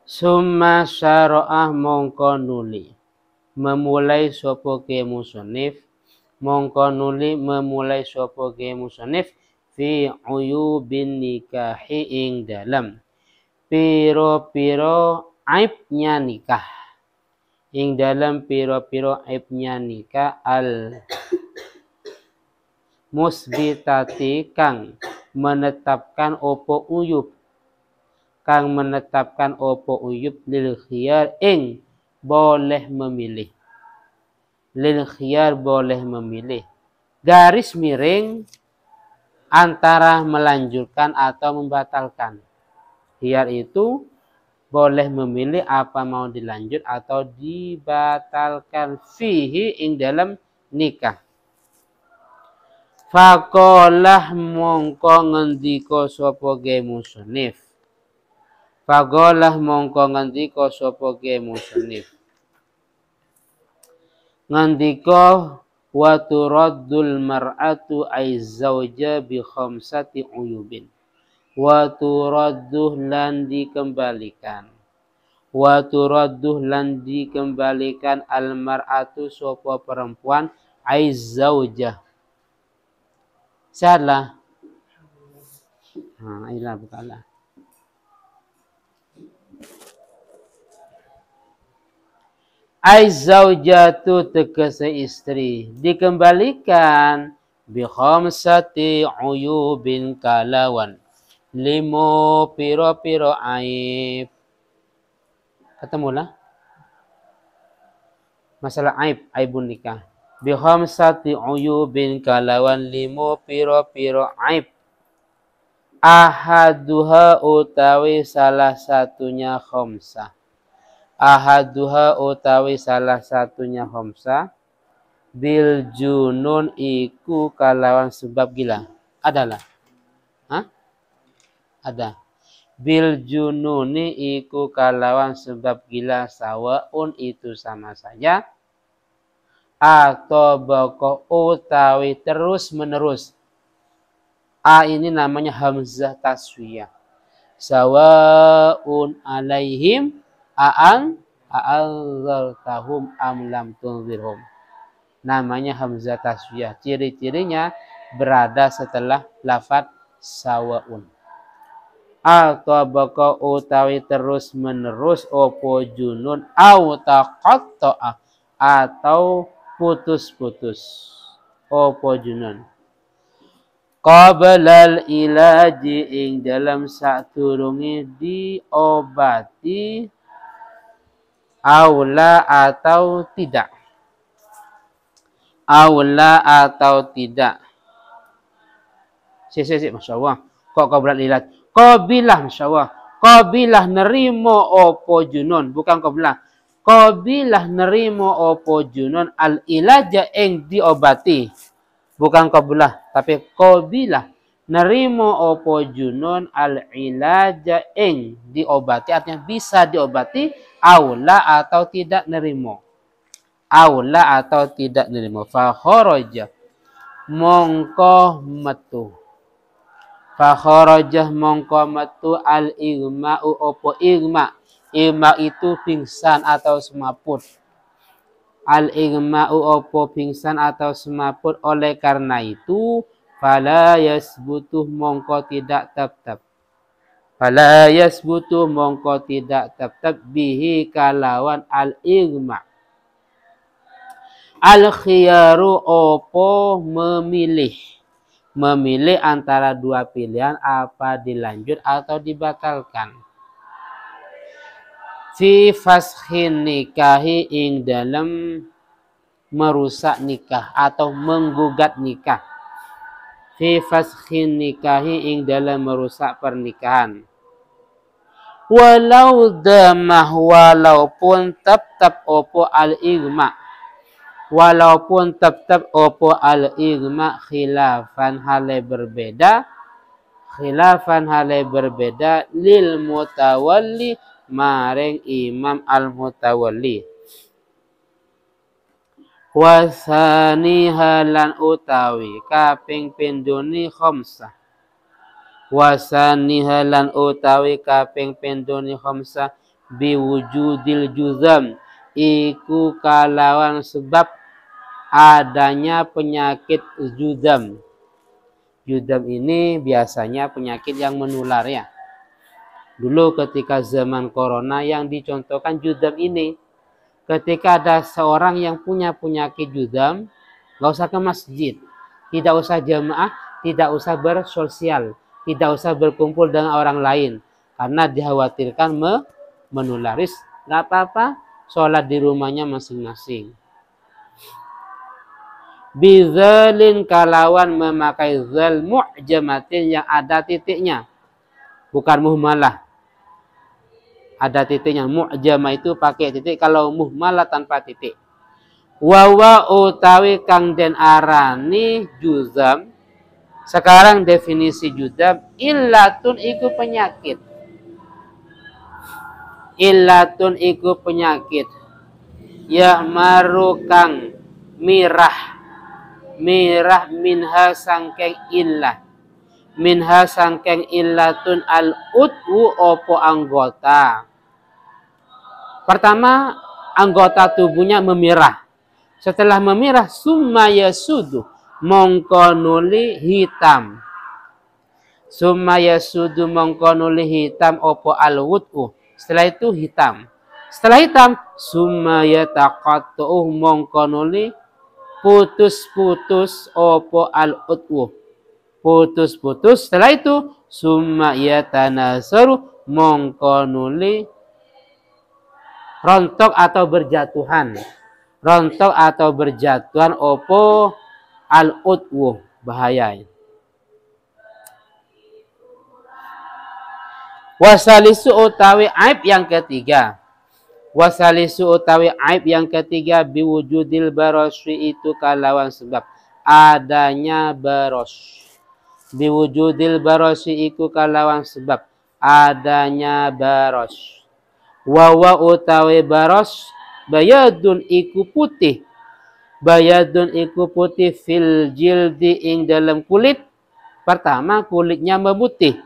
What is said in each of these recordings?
Summa syara'ah mongko nuli memulai sapa ke musannif mongko nuli memulai sapa ke musannif fi uyubin nikahi ing dalam piro-piro aibnya nikah ing dalam piro-piro aibnya nikah al musbitati kang menetapkan opo uyub lil khiyar ing boleh memilih. Lil khiyar boleh memilih. Garis miring antara melanjutkan atau membatalkan. Khiyar itu boleh memilih apa mau dilanjut atau dibatalkan fihi ing dalam nikah. Faqalah mongko ngendika sapa ge musannif. Faqalah mongko ngendika sapa ge musannif. Ngandika wa turaddul mar'atu ay zauja bi khamsati uyubin. Wa turadduh lan dikembalikan. Wa turadduh lan dikembalikan al mar'atu sapa perempuan ay zauja. Salah. Ila bukalah. Aizaujatu tegese istri dikembalikan bi khamsati uyubin kalawan 5 piro-piro aib. Ketemulah masalah aibun nikah. Bi khamsati uyubin kalawan 5 piro-piro aib. Ahaduha utawi salah satunya khamsah. Ahaduha utawi salah satunya khamsah bil junun iku kalawan sebab gila. Adalah. Ada. Bil jununi iku kalawan sebab gila sawaun itu sama saja. Atau bako utawi terus menerus. A ini namanya hamzah taswiyah. Sawaun alaihim a'anzartahum am lam tunzirhum. Namanya hamzah taswiyah. Ciri-cirinya berada setelah lafaz sawaun. Al-tabaka utawi terus menerus opo junun au taqatta'a atau putus-putus. Opo junun. Qablal ilaji ing dalam saturungi diobati aula atau tidak. Aula atau tidak. Masya Allah. Kok qablal ilaji? Qabilah Masya Allah. Qabilah nerimo opo junun. Bukan qabilah. Qabilah nerimo opo junun al ilaja ing diobati. Bukan qabilah. Tapi qabilah nerimo opo junun al ilaja ing diobati. Artinya bisa diobati. Aula atau tidak nerimo. Aula atau tidak nerimo. Fa kharaja mongko metu. Fa kharajah mongko metu al igma'u opo igma. Igma itu pingsan atau semaput. Al igma'u opo pingsan atau semaput. Oleh karena itu fala yasbutuh mongko tidak tetap. Fala yasbutuh mongko tidak tetap bihi kalawan al igma. Al khiyaru opo memilih. Memilih antara dua pilihan apa dilanjut atau dibatalkan. Fi fashin nikahi ing dalam merusak nikah atau menggugat nikah. Fi fashin nikahi ing dalam merusak pernikahan. Walau damah walaupun tetap opo al igma. Walaupun tetap opo al igma khilafan hale berbeda lil mutawalli maring imam al mutawalli. Wasani halan utawi kaping pendoni khamsah. Wasani halan utawi kaping pendoni khamsah biwujudil juzam iku kalawan sebab adanya penyakit juzam. Juzam ini biasanya penyakit yang menular ya. Dulu ketika zaman corona yang dicontohkan juzam ini. Ketika ada seorang yang punya penyakit juzam, nggak usah ke masjid, tidak usah jamaah, tidak usah bersosial, tidak usah berkumpul dengan orang lain. Karena dikhawatirkan menularis, nggak apa-apa, sholat di rumahnya masing-masing. Bizalin kalawan memakai zal mu'jamatin yang ada titiknya, bukan muhmalah. Ada titiknya, mu'jamah itu pakai titik, kalau muhmalah tanpa titik. Wawa utawi kang den arani juzam. Sekarang definisi juzam, illatun iku penyakit. Illatun iku penyakit. Ya maru kang mirah. Mirah minha sangkeng illah. Minha sangkeng illatun al-utwu opo anggota. Pertama, anggota tubuhnya memirah. Setelah memirah, summa yasudu, mongko nuli hitam. Summa yasudu mongko nuli hitam opo al-utwu. Setelah itu hitam. Setelah hitam, summa yataqattu'u mongko nuli putus-putus opo al-utwu. Putus-putus. Setelah itu summa yatanasaru mongko nuli rontok atau berjatuhan. Rontok atau berjatuhan opo al-utwu, bahaya. Wasalisu utawi aib yang ketiga. Wasalisu utawi aib yang ketiga biwujudil baroswi itu kalawan sebab adanya baros. Biwujudil baroswi itu kalawan sebab adanya baros. Wawa utawi baros bayadun iku putih. Bayadun iku putih fil jildi ing dalam kulit. Pertama kulitnya memutih.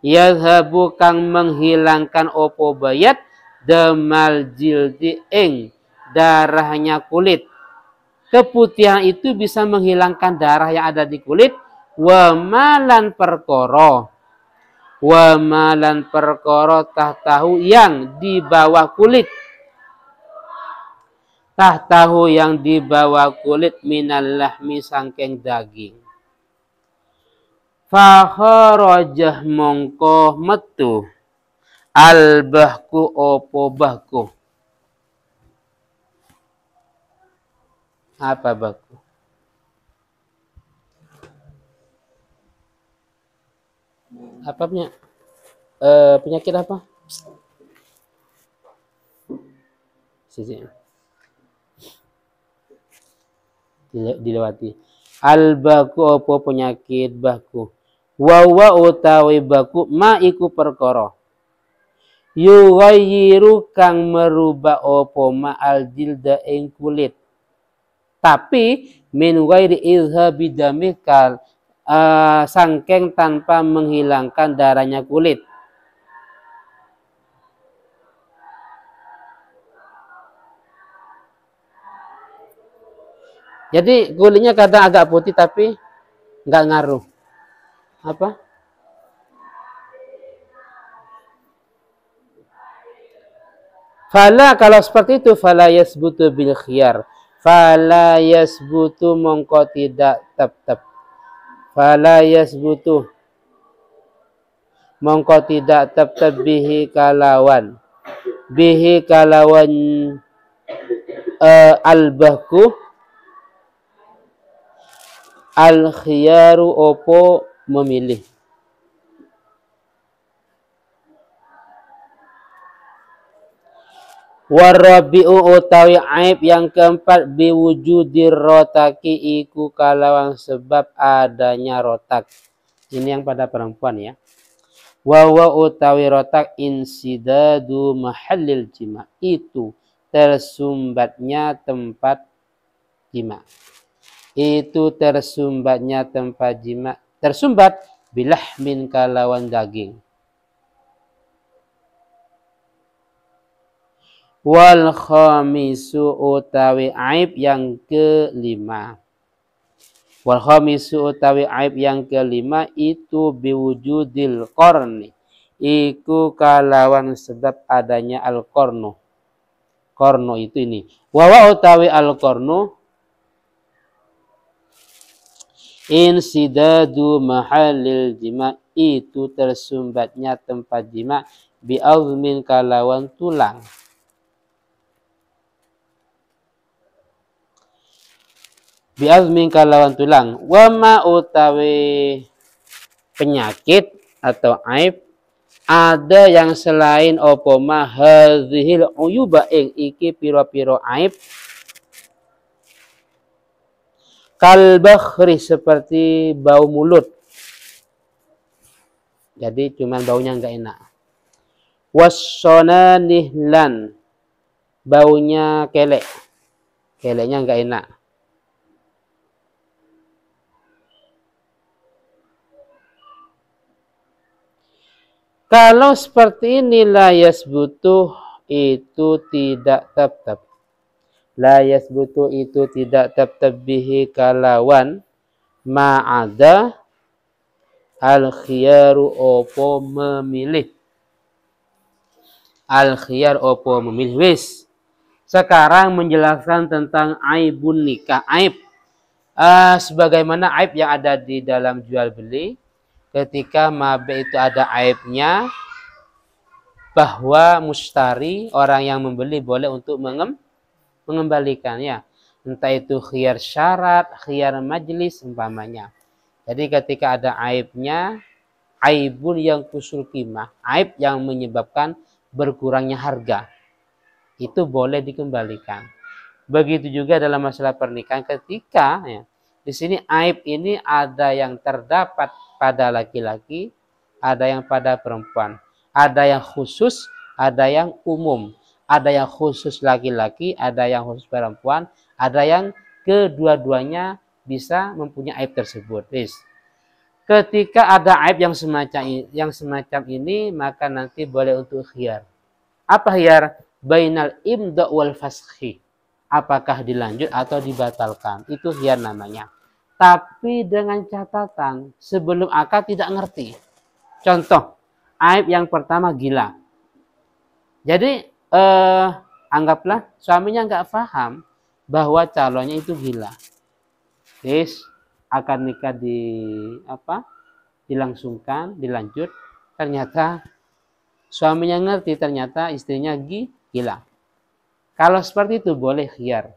Yazhabu kang menghilangkan opo bayat demal jildi ing darahnya kulit. Keputihan itu bisa menghilangkan darah yang ada di kulit. Wa malan perkoro. Wa malan perkoro tahtahu yang di bawah kulit. Tahtahu yang di bawah kulit minal lahmi sangkeng daging. Fakharajah mongko metu al-bahku opo bahku. Apa bahku? Apa penyakit apa? Sisi. Dilewati. Al-bahku opo penyakit bahku. Wawa utawi baku ma iku perkara yughayyiru kang merubah opo ma al jilda ing kulit tapi min ghairi izhabi damikal sangkeng tanpa menghilangkan darahnya kulit. Jadi kulitnya kadang agak putih tapi nggak ngaruh. Apa? Fala kalau seperti itu fala yasbutu bil khiyar. Fala yasbutu mongko tidak tetap. Fala yasbutu mongko tidak tetap bihi kalawan. Bihi kalawan al-bahku al-khiyaru opo memilih. Warabi'u utawi aib yang keempat biwujudir rotaki iku kalawan sebab adanya rotak. Ini yang pada perempuan ya. Wawa utawi rotak insidadu mahallil jima. Itu tersumbatnya tempat jima. Itu tersumbatnya tempat jima. Tersumbat bilahmin kalawan daging. Wal khamisu utawi aib yang kelima. Wal khamisu utawi aib yang kelima itu biwujudil qarni. Iku kalawan sebab adanya al-qarnu. Qarnu itu ini. Wawa utawi al-qarnu insidadu mahallil jima itu tersumbatnya tempat jima bi'azmin kalawan tulang. Bi'azmin kalawan tulang. Wama utawi penyakit atau aib ada yang selain opo ma hadhil uyuba ing iki piro-piro aib kalbakhri seperti bau mulut. Jadi cuman baunya enggak enak. Wassonanihi lan baunya kelek. Keleknya enggak enak. Kalau seperti ini la yasbutu itu tidak tetap. La yasbutu itu tidak tetap bihi kalawan ma'ada al-khiyaru opo memilih. Al-khiyar opo memilih. Wis. Sekarang menjelaskan tentang aibun nikah. Aib. Sebagaimana aib yang ada di dalam jual beli. Ketika mabe itu ada aibnya bahwa mustari orang yang membeli boleh untuk mengembalikannya, entah itu khiyar syarat, khiyar majlis umpamanya. Jadi ketika ada aibnya, aibun yang kusul qimah, aib yang menyebabkan berkurangnya harga, itu boleh dikembalikan. Begitu juga dalam masalah pernikahan ketika ya, di sini aib ini ada yang terdapat pada laki-laki, ada yang pada perempuan. Ada yang khusus, ada yang umum. Ada yang khusus laki-laki, ada yang khusus perempuan. Ada yang kedua-duanya bisa mempunyai aib tersebut. Ketika ada aib yang semacam ini, maka nanti boleh untuk khiyar. Apa khiyar? Bainal imda wal faskhi. Apakah dilanjut atau dibatalkan? Itu khiyar namanya. Tapi dengan catatan sebelum akad tidak ngerti. Contoh, aib yang pertama gila. Jadi anggaplah suaminya nggak paham bahwa calonnya itu gila. Akan nikah dilangsungkan, dilanjut. Ternyata suaminya ngerti, ternyata istrinya gila. Kalau seperti itu boleh khiyar.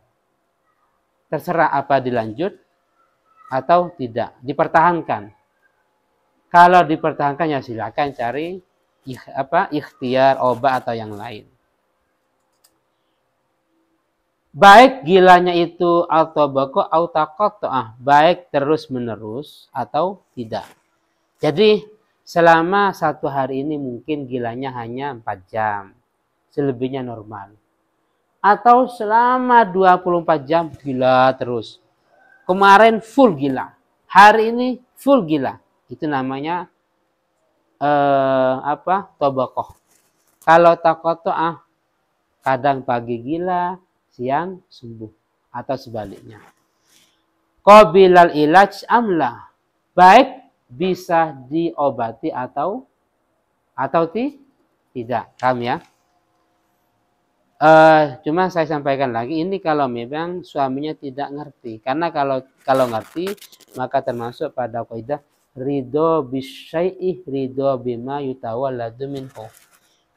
Terserah apa dilanjut atau tidak, dipertahankan. Kalau dipertahankan ya silakan cari ikhtiar, obat atau yang lain. Baik gilanya itu atau bako autakotah, baik terus menerus atau tidak. Jadi selama satu hari ini mungkin gilanya hanya 4 jam, selebihnya normal. Atau selama 24 jam gila terus. Kemarin full gila, hari ini full gila. Itu namanya tobakoh. Kalau takotoah, kadang pagi gila, siang sembuh atau sebaliknya. Qabilal ilaj amla, baik bisa diobati atau tidak. Paham ya? Cuma saya sampaikan lagi, ini kalau memang suaminya tidak ngerti. Karena kalau ngerti, maka termasuk pada kaidah ridho bisyai'ih, ridho bima yutawalladu minhu.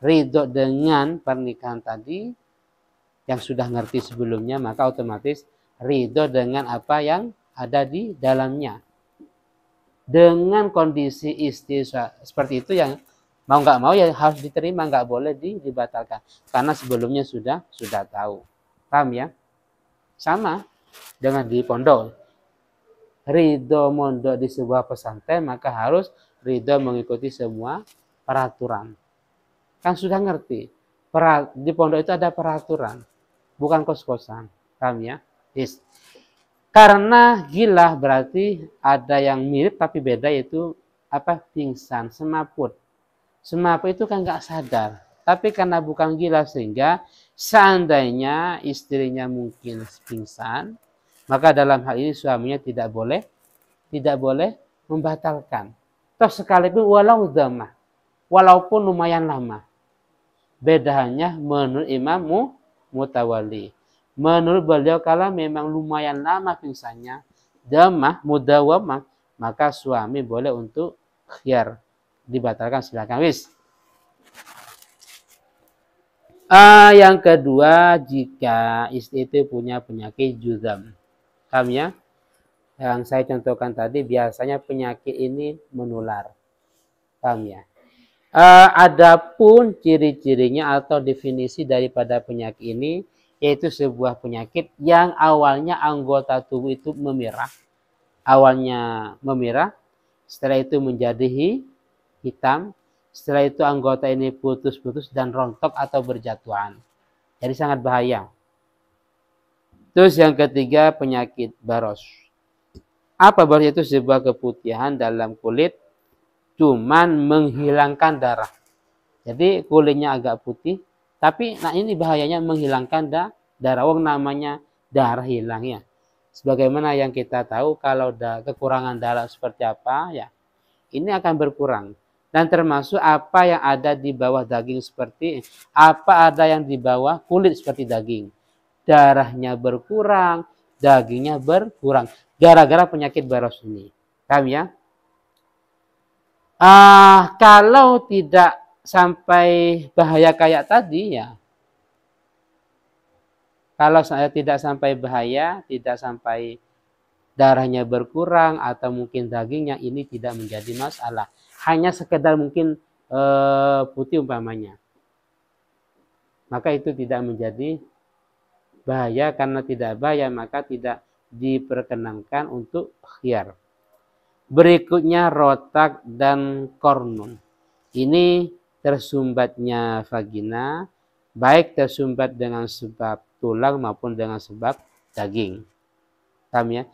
Ridho dengan pernikahan tadi, yang sudah ngerti sebelumnya, maka otomatis ridho dengan apa yang ada di dalamnya. Dengan kondisi istri seperti itu yang mau nggak mau ya harus diterima, nggak boleh dibatalkan. Karena sebelumnya sudah tahu. Paham ya? Sama dengan di pondok. Ridho mondok di sebuah pesantren, maka harus ridho mengikuti semua peraturan. Kan sudah ngerti. Di pondok itu ada peraturan. Bukan kos-kosan. Paham ya? Karena gila berarti ada yang mirip tapi beda, yaitu pingsan, semaput. Semaput itu kan nggak sadar. Tapi karena bukan gila sehingga seandainya istrinya mungkin pingsan, maka dalam hal ini suaminya tidak boleh membatalkan. Toh sekalipun walaupun lumayan lama. Bedanya menurut Imam Mutawalli. Menurut beliau kalau memang lumayan lama pingsannya, mudawamah, maka suami boleh untuk khiyar, dibatalkan silakan wis. Yang kedua, jika istri itu punya penyakit juzam. Paham ya? Yang saya contohkan tadi biasanya penyakit ini menular. Paham ya? Adapun ciri-cirinya atau definisi daripada penyakit ini, yaitu sebuah penyakit yang awalnya anggota tubuh itu memerah. Awalnya memerah, setelah itu menjadi hitam, setelah itu anggota ini putus-putus dan rontok atau berjatuhan. Jadi sangat bahaya. Terus yang ketiga, penyakit baros. Apa baros? Itu sebuah keputihan dalam kulit, cuman menghilangkan darah. Jadi kulitnya agak putih, tapi ini bahayanya menghilangkan darah. Wong namanya darah hilang ya. Sebagaimana yang kita tahu kalau kekurangan darah seperti apa ya, ini akan berkurang. Dan termasuk apa yang ada di bawah daging seperti apa ada yang di bawah kulit seperti daging. Darahnya berkurang, dagingnya berkurang gara-gara penyakit baros ini. Paham ya? Kalau tidak sampai bahaya kayak tadi ya. Kalau saya tidak sampai bahaya, tidak sampai darahnya berkurang atau mungkin dagingnya, ini tidak menjadi masalah. Hanya sekedar mungkin putih umpamanya. Maka itu tidak menjadi bahaya. Karena tidak bahaya maka tidak diperkenankan untuk khiyar. Berikutnya rotak dan kornun. Ini tersumbatnya vagina, baik tersumbat dengan sebab tulang maupun dengan sebab daging. Paham ya?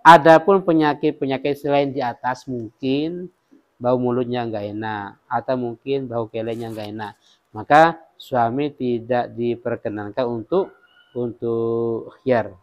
Adapun penyakit-penyakit selain di atas, mungkin bau mulutnya nggak enak atau mungkin bau kelenya nggak enak, maka suami tidak diperkenankan untuk khiyar.